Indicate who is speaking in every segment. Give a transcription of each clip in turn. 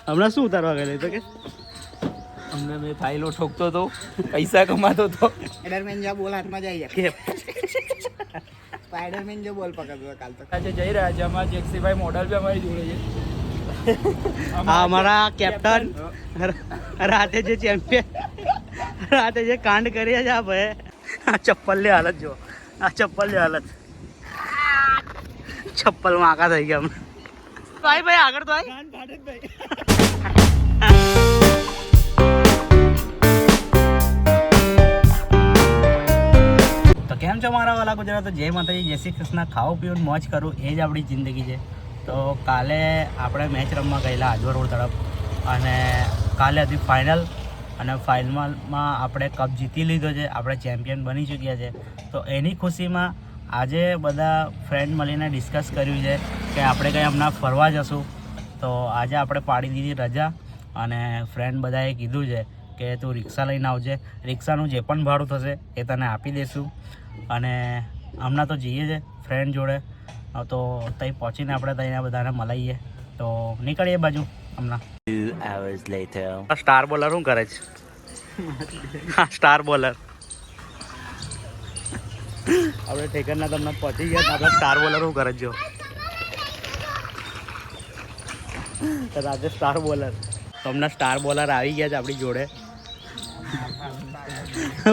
Speaker 1: હમણાં શું ઉતારવા ગયેલી તો કે
Speaker 2: हमने मैं फाइलो ठोकतो तो पैसा कमातो तो
Speaker 3: સ્પાઈડરમેન જો બોલ હાથમાં જાય
Speaker 1: કે
Speaker 3: સ્પાઈડરમેન જો બોલ પકડતો કાલ તો
Speaker 2: આજે જઈ રહ્યા છે અમારા જેક્સીભાઈ મોડલ બી અમારી જોડે છે
Speaker 1: આ અમારા કેપ્ટન રાતે જે ચેમ્પિયન રાતે જે કાંડ કર્યા છે આ ભાઈ આ ચપ્પલની હાલત જો આ ચપ્પલની હાલત ચપ્પલ માકા થઈ ગયા ભાઈ ભાઈ આગળ તો તો કેમ છો મારા વાલા ગુજરાત? જય માતાજી, જય શ્રી કૃષ્ણ. ખાવું પીવું મોજ કરું એ જ આપણી જિંદગી છે. તો કાલે આપણે મેચ રમવા ગયેલા આજવા રોડ તરફ અને કાલે હતી ફાઇનલ અને ફાઇનલમાં આપણે કપ જીતી લીધો છે, આપણે ચેમ્પિયન બની ચૂક્યા છે. તો એની ખુશીમાં આજે બધા ફ્રેન્ડ મળીને ડિસ્કસ કર્યું છે કે આપણે કંઈ હમણાં ફરવા જશું. તો આજે આપણે પાડી દીધી રજા અને ફ્રેન્ડ બધાએ કીધું છે કે તું રિક્ષા લઈને આવજે, રિક્ષાનું જે પણ ભાડું થશે એ તને આપી દઈશું. અને હમણાં તો જઈએ છે ફ્રેન્ડ જોડે, તો ત્યાં પહોંચીને આપણે ત્યાં બધાને મળીએ. તો નીકળીએ બાજુ હમણાં. 2 hours later. સ્ટાર બોલર શું કરે છે? હા, સ્ટાર બોલર આપણે ઠેકરના તમને પહોંચી ગયા. આપણે સ્ટાર બોલર શું કરે જો રાતે સ્ટાર બોલર તો હમણાં સ્ટાર બોલર આવી ગયા છે આપણી જોડે.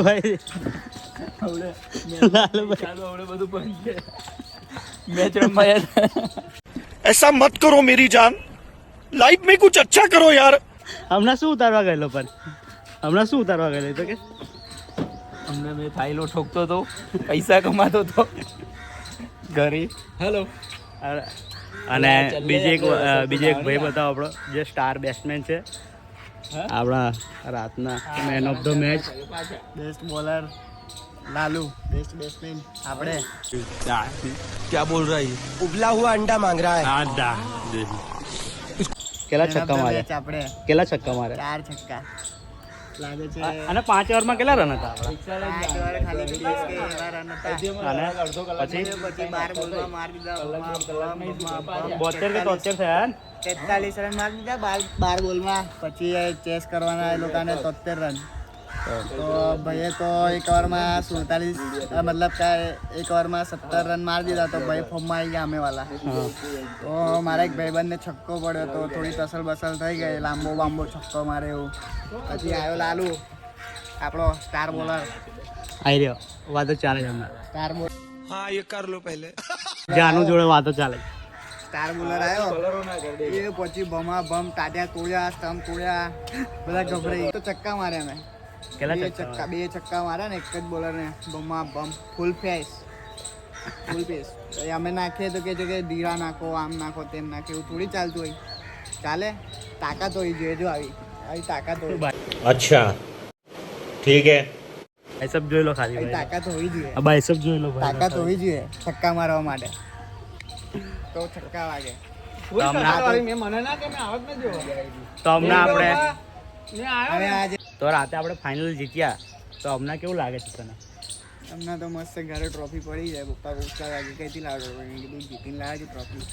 Speaker 1: ભાઈ
Speaker 2: मैच रमाया
Speaker 4: ऐसा मत करो मेरी जान, लाइफ में कुछ अच्छा करो यार.
Speaker 1: હમણાં શું ઉતારવા ગયેલો પણ હમણાં શું ઉતારવા ગયેલો તો કે
Speaker 2: हमने मैं फाइलो ठोकतो तो पैसा कमातो तो घरे हेलो
Speaker 1: અને બીજો એક ભાઈ બતાવો આપણો જે સ્ટાર બેટ્સમેન છે આપણા રાતના man of the match,
Speaker 3: best bowler Lalu, best batsman આપણે.
Speaker 4: क्या बोल रहा है? उबला हुआ अंडा मांग रहा है.
Speaker 1: કેટલા છક્કા માર્યા?
Speaker 3: આપણે
Speaker 1: કેટલા છક્કા માર્યા?
Speaker 3: 4 છક્કા લાગે છે.
Speaker 1: અને 5 ઓવરમાં કેટલા રન હતા આપણા?
Speaker 3: 5 ઓવર ખાલી 20 કે એવા રન હતા.
Speaker 1: અને પછી
Speaker 3: 12 બોલમાં મારી દીધા
Speaker 1: 72 કે 73 થયા ને?
Speaker 3: 43 રન મારી દીધા 12 બોલમાં. પછી ચેસ કરવાના એ લોકોને 73 રન. તો ભાઈએ તો એક ઓવરમાં 47 મતલબ કે એક ઓવરમાં 17 રન મારી દીધા. તો ભાઈ ફોર્મમાં આવી ગયા અમેવાલા. તો મારા એક ભાઈબંધને છક્કો પડ્યો તો થોડી તસલ બસલ થઈ ગઈ, લાંબો બાંબો છક્કો મારે એવું. પછી આવ્યો લાલુ આપણો સ્ટાર બોલર.
Speaker 1: આવી રહ્યો વાતો ચાલે છે હમણાં.
Speaker 3: સ્ટાર બોલર
Speaker 4: हाँ ये कर लो पहले.
Speaker 1: જાનુ જોડે વાતો ચાલે.
Speaker 3: સ્ટાર બોલર આવ્યો એ પછી ભમા ભમ ટાટિયા તોડ્યા, સ્ટમ્પ તોડ્યા, બધા ગભરાઈ. તો છક્કા માર્યા મેં.
Speaker 1: કેટલા
Speaker 3: બે છક્કા માર્યા ને એક જ બોલરને ભમા ભમ ફૂલ ફેસ. અમે નાખીએ તો કે છે કે ધીરા નાખો, આમ નાખો, તેમ નાખો. એવું થોડી ચાલતું હોય. ચાલે, તાકાત હોવી જોઈએ. જો આવી તાકાત હોવી.
Speaker 4: अच्छा ठीक है.
Speaker 1: બાયસેપ જોઈ લો ખાલી
Speaker 3: આવી તાકાત હોવી જોઈએ.
Speaker 1: આ બાયસેપ જોઈ લો ભાઈ.
Speaker 3: તાકાત હોવી જોઈએ છક્કા મારવા માટે. તો છક્કા વાગે.
Speaker 1: તો હમણાં આપણે
Speaker 3: હવે આજે
Speaker 1: તો રાતે આપણે ફાઇનલ જીત્યા. તો હમણાં કેવું લાગે છે તને?
Speaker 3: હમણાં તો મસ્ત ઘરે ટ્રોફી પડી જાય. પપ્પા પૂછતા લાગે કઈથી લાવડો, કીધું જીતીને લાવે છે ટ્રોફી.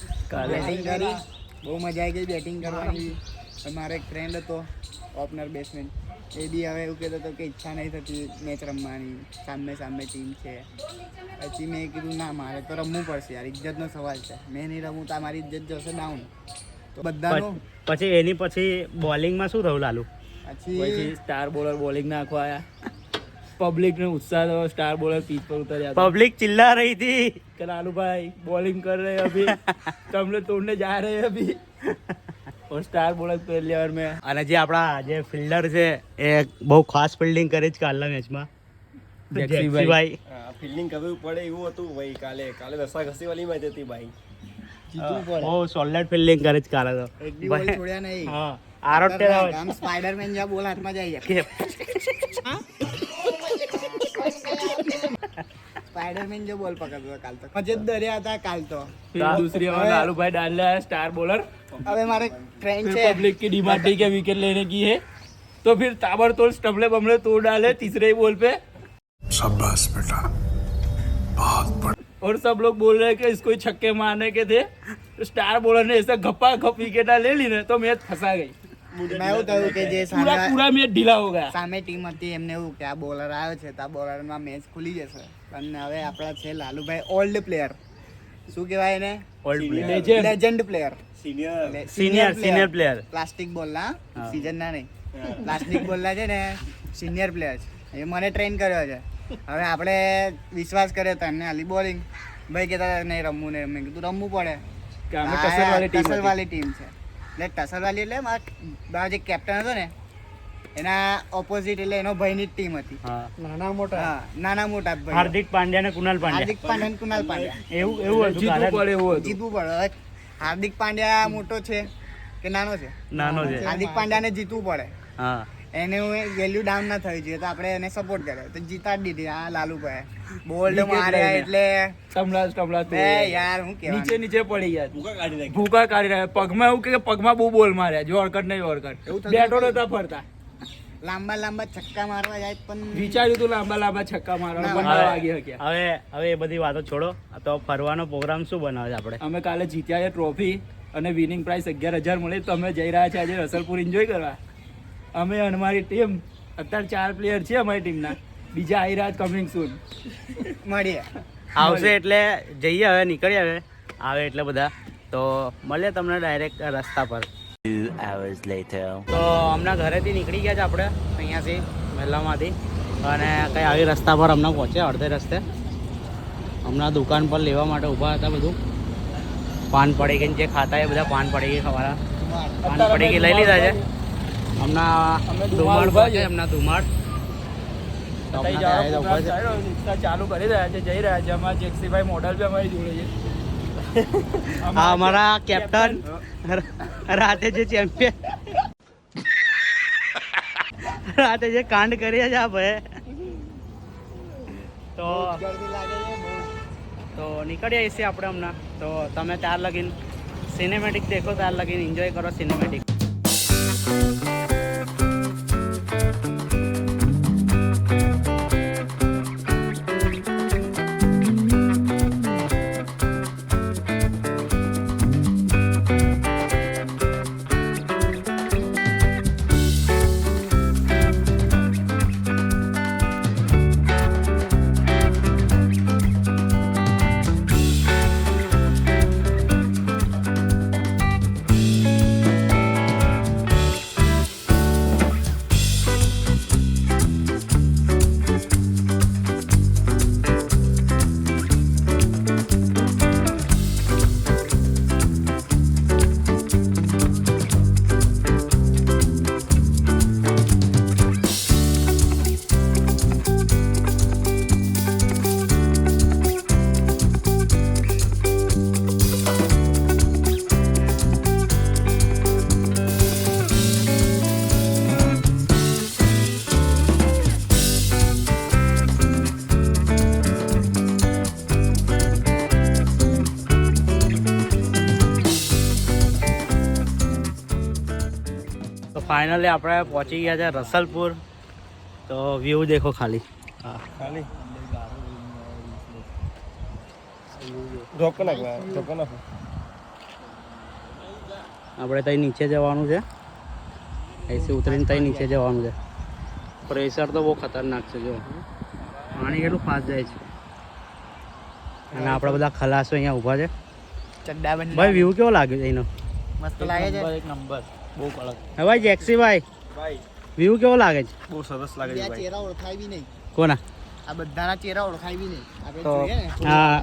Speaker 3: બેટિંગ કરી, બહુ મજા આવી ગઈ બેટિંગ કરવાની. મારો એક ફ્રેન્ડ હતો ઓપનર બેટ્સમેન, એ બી હવે એવું કહેતો હતો કે ઈચ્છા નહીં થતી મેચ રમવાની, સામે ટીમ છે. પછી મેં કીધું ના, મારે તો રમવું પડશે યાર, ઇજ્જતનો સવાલ છે. મેં નહીં રમું તો મારી ઇજ્જત જશે ડાઉન. તો બધાનું
Speaker 1: પછી એની પછી બોલિંગમાં શું થયું લાલુ?
Speaker 2: પછી સ્ટાર બોલર બોલિંગ નાખવા આયા, પબ્લિક ને ઉત્સાહ થયો, સ્ટાર બોલર પીચ પર ઉતર્યા.
Speaker 1: પબ્લિક ચિલ્લા રહી थी
Speaker 2: कि लालू भाई बॉलिंग कर रहे हैं अभी, तुम लोग तोड़ने जा रहे हैं अभी. और स्टार बोलर पहले ओवर में.
Speaker 1: અને જે આપણા જે ફિલ્ડર છે એ બહુ ખાસ ફિલ્ડિંગ કરી છે કાલના મેચમાં. જેક્સીભાઈ
Speaker 4: ફિલ્ડિંગ કરવું પડે એવું હતું ભાઈ. કાલે રસ્સા વાળી મેચ હતી ભાઈ.
Speaker 3: જીતવું પડે.
Speaker 1: બહુ સોલિડ ફિલ્ડિંગ કરી છે કાલે તો.
Speaker 3: એક બી બોલ છોડ્યા નહીં.
Speaker 1: હા, આરોટે
Speaker 3: આમ સ્પાઈડરમેન જ્યાં બોલ હાથમાં જાય. સ્પાઈડરમેન જો બોલ પકડતો કાલ તો મજે દરિયા હતા કાલ તો.
Speaker 2: फिर दूसरी ओवर लालू भाई डाल रहा है स्टार बॉलर.
Speaker 3: હવે મારે ફ્રેન્ડ છે
Speaker 2: पब्लिक की डिमांड थी कि विकेट लेने की है, तो फिर ताबड़तोड़ स्टम्बले बमले तोड़ डाले तीसरे ही बॉल पे.
Speaker 4: शाबाश बेटा, बहुत बढ़िया.
Speaker 2: और सब लोग बोल रहे हैं कि इसको ही छक्के मारने के थे. तो स्टार बॉलर ने ऐसा घप्पा घप विकेट ले ली ना तो मैच फंसा गई.
Speaker 3: એમાં એવું થયું કે જે
Speaker 2: પૂરા
Speaker 3: સામે
Speaker 2: પૂરા મેચ ઢીલા હો ગયા.
Speaker 3: સામે ટીમ હતી એમને એવું કે આ બોલર આવ્યો છે તો આ બોલરમાં મેચ ખુલી જશે. પણ હવે આપણા છે લાલુભાઈ ઓલ્ડ પ્લેયર, શું કહેવાય એને,
Speaker 1: old player,
Speaker 2: Legend.
Speaker 3: Legend player,
Speaker 1: senior player.
Speaker 3: Plastic બોલ ના
Speaker 1: હા.
Speaker 3: સીઝન ના નહીં, પ્લાસ્ટિક બોલ ના છે ને સિનિયર પ્લેયર છે. એ મને ટ્રેન કર્યો છે. હવે આપણે વિશ્વાસ કર્યો તો એમને આલી બોલિંગ. ભાઈ કહેતા હતા, નહીં રમવું નહીં, મેં કીધું રમવું પડે.
Speaker 2: કે અમે ટસરવાળી team હતી.
Speaker 3: ટસરવાળી ટીમ છે એટલે ટસરવાળી એટલે મારા જે કેપ્ટન હતો ને એના ઓપોઝિટ એટલે એનો ભાઈની જ ટીમ હતી.
Speaker 1: હા.
Speaker 3: નાના મોટા ભાઈ,
Speaker 1: હાર્દિક પાંડ્યા અને કુનાલ પાંડ્યા.
Speaker 3: હાર્દિક પાંડ્યા અને કુનાલ પાંડ્યા.
Speaker 1: એવું હતું
Speaker 2: જીતવું
Speaker 1: કાલે.
Speaker 2: પડે એવું હતું.
Speaker 3: જીતવું પડે. હવે હાર્દિક પાંડ્યા મોટો છે કે નાનો છે?
Speaker 1: નાનો છે.
Speaker 3: હાર્દિક પાંડ્યાને જીતવું પડે.
Speaker 1: હા.
Speaker 3: એને વેલ્યુ ડાઉન ના થવી જોઈએ તો આપણે એને સપોર્ટ કર્યો તો જીતાડી દીધી. આ લાલુભાઈ બોલ્ડ
Speaker 2: Wicket
Speaker 3: માર્યા
Speaker 2: લઈને.
Speaker 3: એટલે
Speaker 2: ટમલાસ
Speaker 3: બે યાર હું
Speaker 2: નીચે
Speaker 3: કહેવાનું.
Speaker 2: નીચે પડી ગયા. ભૂકા કાઢી રહ્યા. પગમાં એવું કે પગમાં બહુ બોલ માર્યા. જો અડકટ નહીં અડકટ.
Speaker 3: એવું થતું
Speaker 2: બેટો
Speaker 3: હતું?
Speaker 2: નતા ફરતા.
Speaker 3: લાંબા છક્કા મારવા જાય પણ
Speaker 2: વિચાર્યું તું લાંબા છક્કા મારવા, પણ ના વાગી શક્યા.
Speaker 1: હવે એ બધી વાતો છોડો. તો ફરવાનો પ્રોગ્રામ શું બનાવે છે આપણે?
Speaker 2: અમે કાલે જીત્યા છે ટ્રોફી અને વિનિંગ પ્રાઇસ 11,000 મળી. તો અમે જઈ રહ્યા છીએ આજે રસલપુર એન્જોય કરવા. અમે અને અમારી ટીમ અત્યારે 4 પ્લેયર છે અમારી ટીમના. બીજા આવી રહ્યા કમિંગ સૂન.
Speaker 3: મળીએ.
Speaker 1: આવશે એટલે જઈએ. હવે નીકળીએ. હવે આવે એટલે બધા તો મળીએ તમને ડાયરેક્ટ રસ્તા પર. 2 hours later. તો હમણાં ઘરેથી નીકળી ગયા છે આપણે અહીંયાથી મહેલામાંથી, અને કંઈ આવી રસ્તા પર હમણાં પહોંચ્યા અડધે રસ્તે. હમણાં દુકાન પર લેવા માટે ઊભા હતા. બધું પાન પડી ગઈ જે ખાતા એ બધા પાન પડી ગઈ ખાવાના. પાન પડી ગઈ લઈ લીધા છે. હમણાં
Speaker 2: અમે
Speaker 1: ધુમાડ
Speaker 2: ધુમાડ
Speaker 1: પહોંચે. હમણાં ધુમાડ તો
Speaker 2: થઈ
Speaker 1: હમણાં ત્યાં ઊભા છે.
Speaker 2: જવાનો રિક્ષા ચાલુ કરી રહ્યા છે, જઈ રહ્યા છે. અમારા જેક્સીભાઈ મોડલ બી અમારી જોડે છે.
Speaker 1: આ અમારા કેપ્ટન રાતે જે ચેમ્પિયન રાતે જે કાંડ કર્યા છે આ ભાઈ. તો
Speaker 3: ગરમી લાગે છે બહુ.
Speaker 1: તો નીકળીએ છીએ આપણે હમણાં. તો તમે ત્યાર લગીન સિનેમેટિક દેખો, ત્યાર લગીન એન્જોય કરો સિનેમેટિક. ફાઇનલી આપણે પહોંચી ગયા છે રસલપુર. તો વ્યૂ દેખો ખાલી. હા આપણે ત્યાં નીચે જવાનું છે. અહીંથી ઉતરીને ત્યાં નીચે જવાનું છે. પ્રેશર તો બહુ ખતરનાક છે. જો પાણી કેટલું ફાસ્ટ જાય છે. અને આપણા બધા ખલાસો અહીંયા ઊભા છે.
Speaker 3: ચડ્ડા બંધ
Speaker 1: ભાઈ વ્યૂ કેવો લાગ્યો છે એનો?
Speaker 3: મસ્ત લાગે છે.
Speaker 2: એક નંબર બહુ કડક.
Speaker 1: હે ભાઈ જેક્સી ભાઈ, વ્યૂ કેવો લાગે છે?
Speaker 2: બહુ સરસ લાગે
Speaker 3: બે ચહેરા ઓળખાય બી નહીં.
Speaker 1: કોના?
Speaker 3: આ બધાના ચહેરા ઓળખાય બી નહીં. આપણે
Speaker 1: તો
Speaker 3: જોઈએ ને.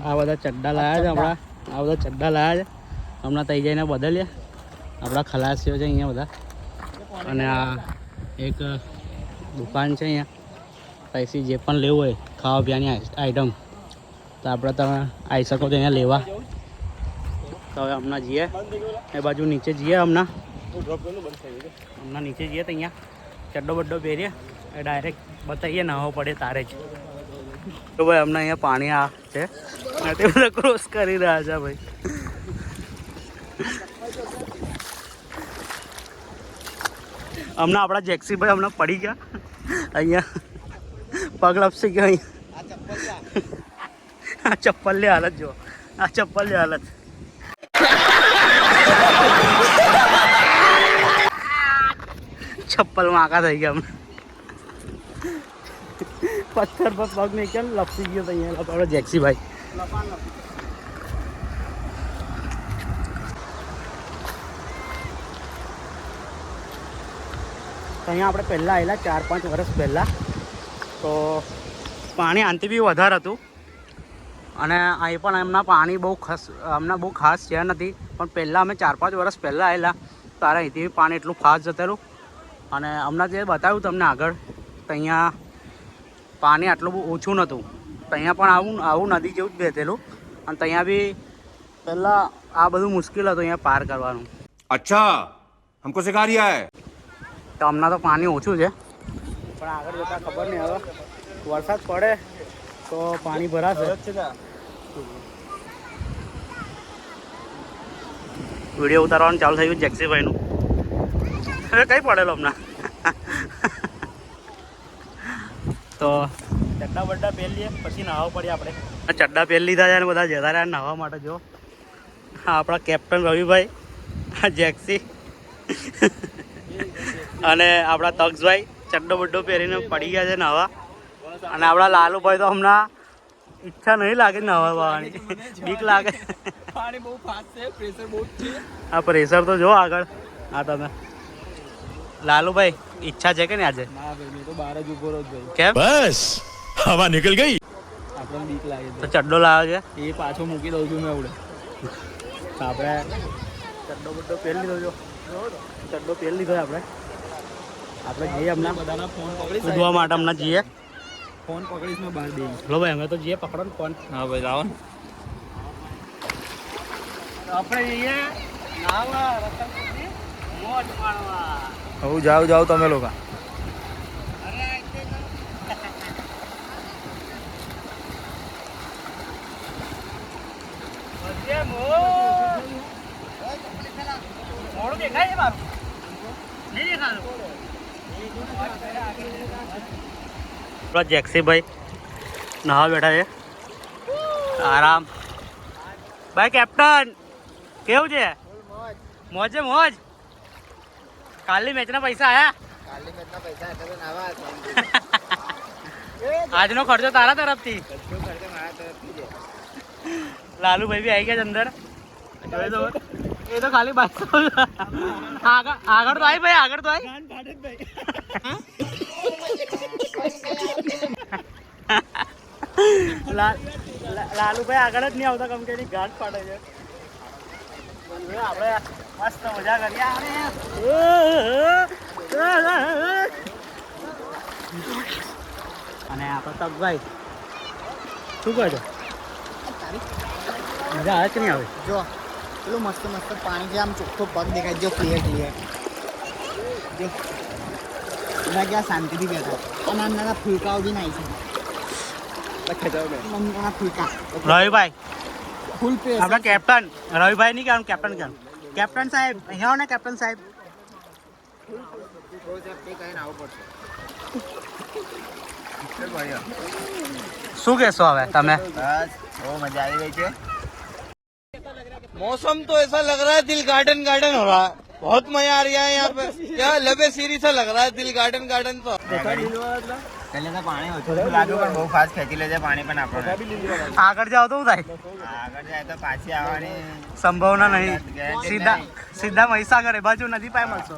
Speaker 1: આ બધા ચડ્ડા લાયા છે હમણાં. આ બધા ચડ્ડા લાયા છે હમણાં. તઈ જઈને બદલ્યા. આપણા ખલાસીઓ છે અહીંયા બધા. અને આ એક દુકાન છે અહીંયા. પૈસી જે પણ લેવું હોય ખાવા પીવાની આઈટમ તો આપણે તમે આવી શકો છો અહીંયા લેવા. તો હવે હમણાં જઈએ એ બાજુ નીચે જઈએ. હમણાં નીચે જઈએ તો અહીંયા ચડ્ડો બડ્ડો પહેરીએ એ ડાયરેક્ટ બતાવીએ નાહવો પડે તારે જ. તો ભાઈ હમણાં અહીંયા પાણી આ છે અને તે બધા ક્રોસ કરી રહ્યા છે ભાઈ. હમણાં આપણા જેક્સીભાઈ હમણાં પડી ગયા અહીંયા. પગ લપસી ગયો અહીંયા. આ ચપ્પલની હાલત જો. આ ચપ્પલની હાલત. ચપ્પલમાં આકા થઈ ગયા અમને. પથ્થર પર પગ નહીં કેમ લપસી ગયો તો અહીંયા આપણો જેક્સીભાઈ. અહીંયા આપણે પહેલાં આવેલા 4-5 વર્ષ પહેલાં, તો પાણી આનાથી બી વધારે હતું. અને અહીં પણ એમના પાણી બહુ ખાસ છે નથી, પણ પહેલાં અમે 4-5 વર્ષ પહેલાં આવેલા ત્યારે અહીંથી પાણી એટલું ફાસ્ટ જતેલું. અને હમણાં જે બતાવ્યું તમને આગળ, તો અહીંયા પાણી આટલું બહુ ઓછું નહોતું. તો અહીંયા પણ આવું નદી જેવું જ વહેતેલું. અને ત્યાં બી પહેલાં આ બધું મુશ્કેલ હતું અહીંયા પાર કરવાનું.
Speaker 5: अच्छा हमको सिखा रिया है.
Speaker 1: તો હમણાં તો પાણી ઓછું છે, પણ આગળ જતાં ખબર નહીં. હવે વરસાદ પડે તો પાણી ભરાશે. વિડીયો ઉતારવાનું ચાલુ થયું જેક્સીભાઈનું. હવે કઈ પડેલો હમણાં. તો ચડ્ડા બડ્ડા પહેરી લઈએ, પછી નહાવા પડીએ આપણે. ચડ્ડા પહેરી લીધા છે અને બધા જતા રહ્યા નહાવા માટે. જો આપણા કેપ્ટન રવિભાઈ, જેક્સી અને આપણા તક્ષભાઈ ચડ્ડો બડ્ડો પહેરીને પડી ગયા છે નહાવા. અને આપણા લાલુભાઈ તો હમણાં ઈચ્છા નહીં લાગે નહાવાની, બીક લાગે.
Speaker 2: પાણી બહુ ફાસ્ટ છે, પ્રેશર બહુ છે.
Speaker 1: આ પ્રેશર તો જો આગળ. હા તમે લાલુભાઈ ઈચ્છા છે કે નહીં આજે?
Speaker 2: ના ભાઈ, મેં તો બહાર જ ઉભો રહ્યો ભાઈ.
Speaker 1: કેમ?
Speaker 5: बस हवा निकल गई.
Speaker 2: આપણને બીક લાગે
Speaker 1: તો ચડ્ડો લાવ્યો છે,
Speaker 2: એ પાછો મૂકી દઉં છું મેં આવડે.
Speaker 1: તો આપણે ચડ્ડો બડ્ડો પહેરી લીધો. જો ચડ્ડો પહેરી લીધો આપણે જઈએ હમણાં
Speaker 2: બધાના ફોન પકડીશ,
Speaker 1: કૂદવા માટે. હમણાં જઈએ.
Speaker 2: ફોન પકડીશ મેં બહાર દઈ.
Speaker 1: લો ભાઈ અમે તો જઈએ, પકડો ને ફોન.
Speaker 2: હા ભાઈ, લાવો ને.
Speaker 1: આપણે જઈએ નાવા રતનપુરની મોજ માણવા.
Speaker 2: હું જાઓ તમે લોકો.
Speaker 1: મોડું દેખાય છે મારું? નહીં દેખાતું. જેક્સીભાઈ નહાવા બેઠા છે આરામ. ભાઈ કેપ્ટન કેવું છે? મોજે મોજ. કાલની મેચના પૈસા આયા? આજનો ખર્ચો તારા તરફથી. લાલુભાઈ બી આવી ગયા છે અંદર. એ તો ખાલી બાત આગળ તો આવી ભાઈ, આગળ તો આવી. લાલુભાઈ આગળ જ નહીં આવતા, કેમ કે એની ગાંઠ પાડે છે. આપણે મસ્ત મજા કરીએ. અને આપણે તકભાઈ શું કહો છો? મજા આવે કે નહીં આવે?
Speaker 3: જો પેલું મસ્ત પાણી છે, આમ ચોખ્ખો પગ દેખાય. જો ક્લિયર જો એના ક્યાં શાંતિથી બેઠા. અને નાના ફૂલકાઓ બી નાઈ છે. નાના ફૂલકા.
Speaker 1: રવિભાઈ
Speaker 3: ફૂલ પે
Speaker 1: આપણા કેપ્ટન રવિભાઈ નહીં કહેવાનું, કેપ્ટન કહેવાનું. કેપ્ટન સાહેબ અહીંયા આવો ને. કેપ્ટન સાહેબ શું કહેશો હવે તમે?
Speaker 3: બહુ મજા આવી ગઈ છે.
Speaker 6: मौसम तो ऐसा लग रहा है दिल गार्डन गार्डन हो रहा है. बहुत मजा आ रहा है यहाँ पे. क्या लबे सीरी सा लग रहा है दिल गार्डन गार्डन तो.
Speaker 3: પહેલે તો પાણી ઓછું લાગ્યું, પણ બહુ ફાસ્ટ ખેંચી લે છે પાણી. પણ આપણે
Speaker 1: આગળ જાઓ તો શું થાય?
Speaker 3: આગળ જાય તો પાછી આવવાની
Speaker 1: સંભાવના નહીં. સીધા મહીસાગર એ બાજુ નદી પાસે મળશો.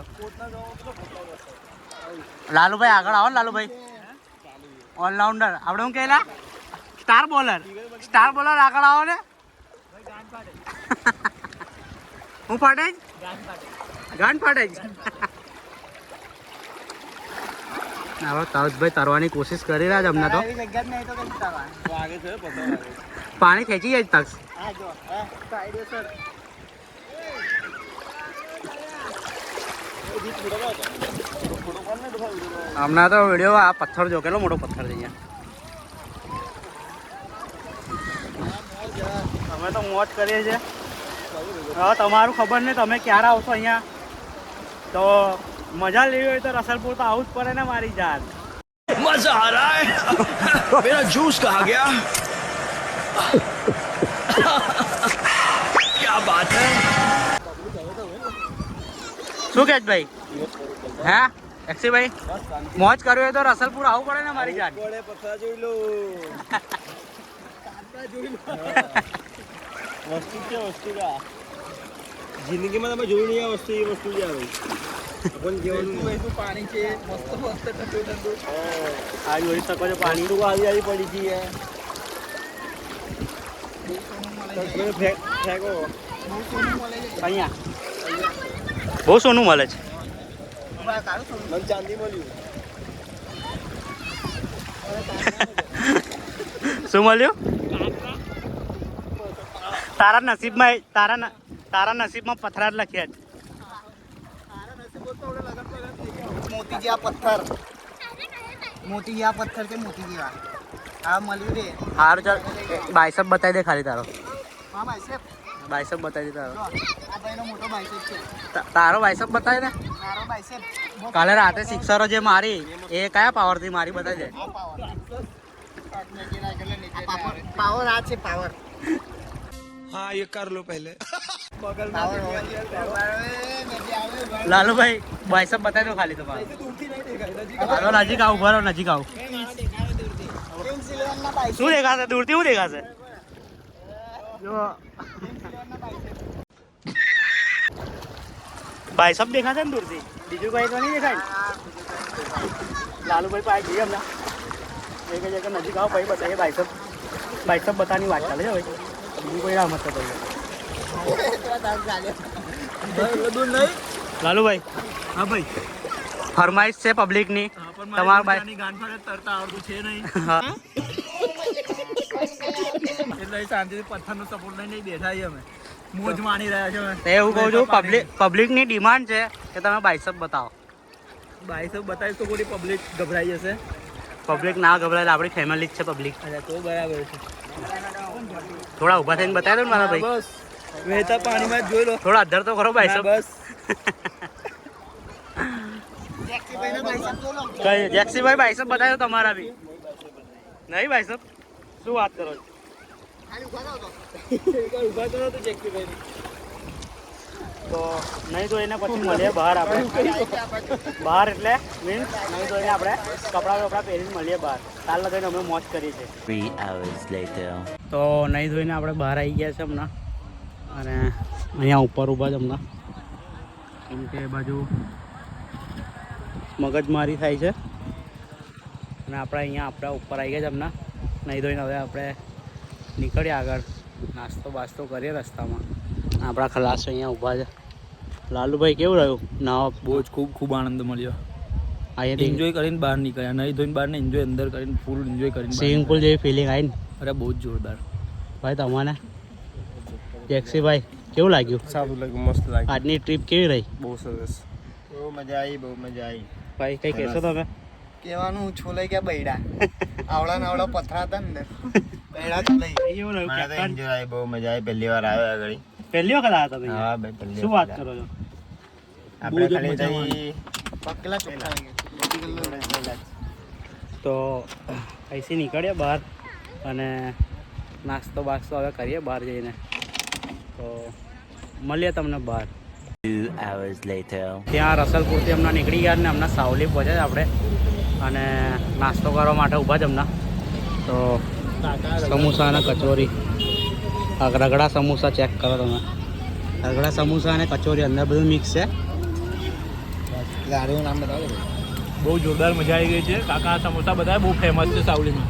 Speaker 1: લાલુભાઈ આગળ આવો ને. લાલુભાઈ ઓલરાઉન્ડર આપણે શું કહેલા? સ્ટાર બોલર આગળ આવો ને. હું ફાટે જ ગાંઠ ફાટે જ. હવે તાવજભાઈ તરવાની કોશિશ કરી રહ્યા છે હમણાં તો.
Speaker 3: એવી જગ્યા જ નહીં તો કઈ કરવાનું.
Speaker 1: પાણી ખેંચી જાય તક્ષ.
Speaker 3: હા જો આઈડિયા સર.
Speaker 1: હમણાં તો વિડીયો આ પથ્થર જો કેટલો મોટો પથ્થર છે અહીંયા. અમે તો મોજ કરીએ છીએ. હવે તમારું ખબર નહીં તમે ક્યારે આવશો અહીંયા. તો મજા લેવી હોય તો રસલપુર તો આવું જ પડે ને મારી જાન.
Speaker 4: मजा आ रहा है. मेरा जूस कहाँ गया? क्या बात है.
Speaker 1: શું કે ભાઈ? હે એક્સીભાઈ મોજ કરવી હોય તો રસલપુર આવવું પડે ને મારી જાન.
Speaker 6: જિંદગીમાં તમે જોયું નહીં આ વસ્તુ, એ વસ્તુ જ આવે પણ જેવાનું
Speaker 3: પાણી છે મસ્ત મસ્ત ઠંડુ ઠંડુ.
Speaker 1: આ જોઈ શકો છો પાણી
Speaker 6: આવી પડી ગઈ ફેંકો
Speaker 1: અહીંયા બહુ સોનું મળે છે.
Speaker 6: મને ચાંદી મળ્યું.
Speaker 1: શું મળ્યું? તારા નસીબમાં પથરા જ લખ્યા છે.
Speaker 3: મોતી જેવા પથ્થર, મોતી જેવા પથ્થર છે, મોતી જેવા. હા મળ્યું રે.
Speaker 1: સારું ચાલ બાયસપ બતાવી દે ખાલી તારો.
Speaker 3: હા બાઈસેપ.
Speaker 1: બાયસપ બતાવી દે તારો.
Speaker 3: આ ભાઈનો મોટો બાઈસેપ છે.
Speaker 1: તારો બાયસપ બતાવી દે.
Speaker 3: મારો બાઈસેપ.
Speaker 1: કાલે રાતે સિક્સરો જે મારી એ કયા પાવરથી મારી બતાવી દે.
Speaker 3: પાવર આ છે પાવર.
Speaker 4: हाँ ये कर लो पहले.
Speaker 3: પાવર
Speaker 1: લાલુભાઈ બાયસપ બતાવી દો ખાલી તમારો. હાલો નજીક આવું, ઉભા રહો, નજીક આવું. શું દેખાશે દૂરથી? શું દેખાશે? જો બાયસપ દેખાશે ને દૂરથી, બીજું કઈ તો નહીં દેખાય ને? લાલુભાઈ પાસે જઈએ હમણાં એક જગ્યા નજીક આવો ભાઈ બતાવીએ બાયસપ. બાયસપ બતાવવાની વાત ચાલે છે ભાઈ, બીજું કોઈ રામત તો ભાઈ. લાલુભાઈ
Speaker 2: હા ભાઈ,
Speaker 1: ફરમાઈશ છે પબ્લિકની તમારા બાય
Speaker 2: ગાન પર તરતા આવડતું છે નહીં
Speaker 1: હા.
Speaker 2: એટલે શાંતિથી પથ્થરનો સપોર્ટ લઈને બેઠા છીએ અમે, મોજ માણી રહ્યા છે અમે.
Speaker 1: તો એવું કહું છું પબ્લિકની ડિમાન્ડ છે કે તમે બાયસપ બતાવો.
Speaker 2: બાઈસો બતાવીશ તો કોઈ પબ્લિક ગભરાઈ જશે.
Speaker 1: પબ્લિક ના ગભરાય, આપણી ફેમિલી જ છે પબ્લિક.
Speaker 2: અચ્છા તો બરાબર છે.
Speaker 1: થોડા ઊભા થઈને બતાવી દો ને મારા ભાઈ.
Speaker 2: બસ વહેતા પાણીમાં જ જોઈ લો.
Speaker 1: થોડા અધર તો કરો
Speaker 2: ના,
Speaker 1: બાયસપ.
Speaker 2: બસ
Speaker 3: જેક્સીભાઈનો બાઈસેપ જોલો.
Speaker 1: કઈ જેક્સીભાઈ બાયસપ બતાવી દો તમારા બી. નહીં બાયસપ? શું વાત કરો છો?
Speaker 3: ખાલી ઉભા રહો તો.
Speaker 2: ઉભા કરો તો જેક્સીભાઈ.
Speaker 1: તો નહીં તો એને પછી મળીએ બહાર આપણે. બહાર એટલે મીન્સ નહીં તો એને આપણે કપડાં વપડા પહેરીને મળીએ બહાર. કાલ લગાવીને અમે મોજ કરી છે. તો નહીં ધોઈને આપણે બહાર આવી ગયા છે હમણાં, અને અહીંયા ઉપર ઊભા છે હમણાં, કેમ કે એ બાજુ મગજમારી થાય છે. અને આપણે અહીંયા ઉપર આવી ગયા છે હમણાં નહીં ધોઈને. હવે આપણે નીકળીએ આગળ, નાસ્તો બાસ્તો કરીએ રસ્તામાં. આપણા ખલાસો અહીંયા ઊભા છે. લાલુભાઈ કેવું રહ્યું નાવા?
Speaker 2: બહુ જ ખૂબ આનંદ મળ્યો.
Speaker 1: અહીંયાથી
Speaker 2: એન્જોય કરીને બહાર નીકળ્યા, નહીં ધોઈને બહાર ને એન્જોય અંદર કરીને ફૂલ એન્જોય કરીને બહાર
Speaker 1: સ્વિમિંગ પુલ જેવી ફિલિંગ આવી ને
Speaker 2: નીકળ્યા. અરે બહુ જ જોરદાર.
Speaker 1: ભાઈ તમને? જેક્સીભાઈ કેવું લાગ્યું?
Speaker 6: સારું લાગ્યું, મસ્ત લાગ્યું,
Speaker 1: આજની ટ્રીપ કેવી રહી?
Speaker 6: બહુ સરસ, બહુ મજા આવી, બહુ મજા આવી.
Speaker 1: ભાઈ કઈ કહેશો તમે?
Speaker 3: કહેવાનું છોલાઈ ગયા બૈડા. આવડા ને આવડા પથરા હતા ને બૈડા છોલાઈ.
Speaker 1: એવું
Speaker 6: મને તો
Speaker 1: રહ્યું
Speaker 6: enjoy આવી, બહુ મજા આવી. પહેલી વાર આવ્યો આગળ.
Speaker 1: પહેલી વખત આવ્યા તમે?
Speaker 6: હા ભાઈ, પહેલી
Speaker 1: શું વાત કરો છો?
Speaker 6: આપણે ખાલી તઈ
Speaker 3: પગલા ચોખ્ખા થઈ ગયા.
Speaker 1: તો અહીંથી નીકળીએ બહાર અને નાસ્તો બાસ્તો હવે કરીએ બહાર જઈને. તો મળીએ તમને બહાર. ત્યાં રસલપુરથી હમણાં નીકળી ગયા ને હમણાં સાવલી પહોંચ્યા આપણે, અને નાસ્તો કરવા માટે ઊભા છે હમણાં. તો સમોસા અને કચોરી, આ રગડા સમોસા ચેક કરો તમે. રગડા સમોસા અને કચોરી અંદર બધું મિક્સ છે.
Speaker 3: ગાડીનું નામ બતાવો.
Speaker 2: બહુ જોરદાર મજા આવી ગઈ છે. કાકા સમોસા બધા બહુ ફેમસ છે સાવલીમાં.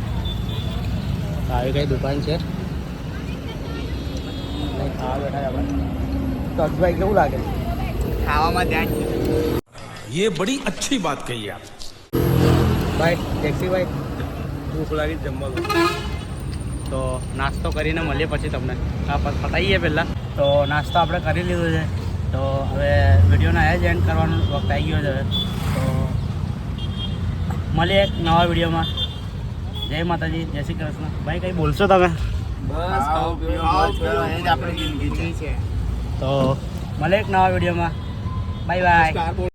Speaker 1: આવી કઈ દુકાન છે? તજભાઈ કેવું લાગે?
Speaker 3: ખાવામાં ધ્યાન.
Speaker 5: ये बड़ी अच्छी बात कही आप.
Speaker 1: ભાઈ ટેક્સીભાઈ,
Speaker 2: ભૂખ લાગી જમવા.
Speaker 1: તો નાસ્તો કરીને મળીએ પછી તમને. આ પતાવીએ પહેલાં. તો નાસ્તો આપણે કરી લીધો છે, તો હવે વિડીયોને આ જ એન્ડ કરવાનો વખત આવી ગયો છે હવે. તો મળીએ એક નવા વિડીયોમાં. જય માતાજી, જય શ્રી કૃષ્ણ. ભાઈ કંઈ બોલશો તમે?
Speaker 3: બસ ખાઓ પીઓ મોજ કરો, એ જ આપણી જિંદગી છે.
Speaker 1: તો મળીએ એક નવા વિડીયોમાં. Bye bye.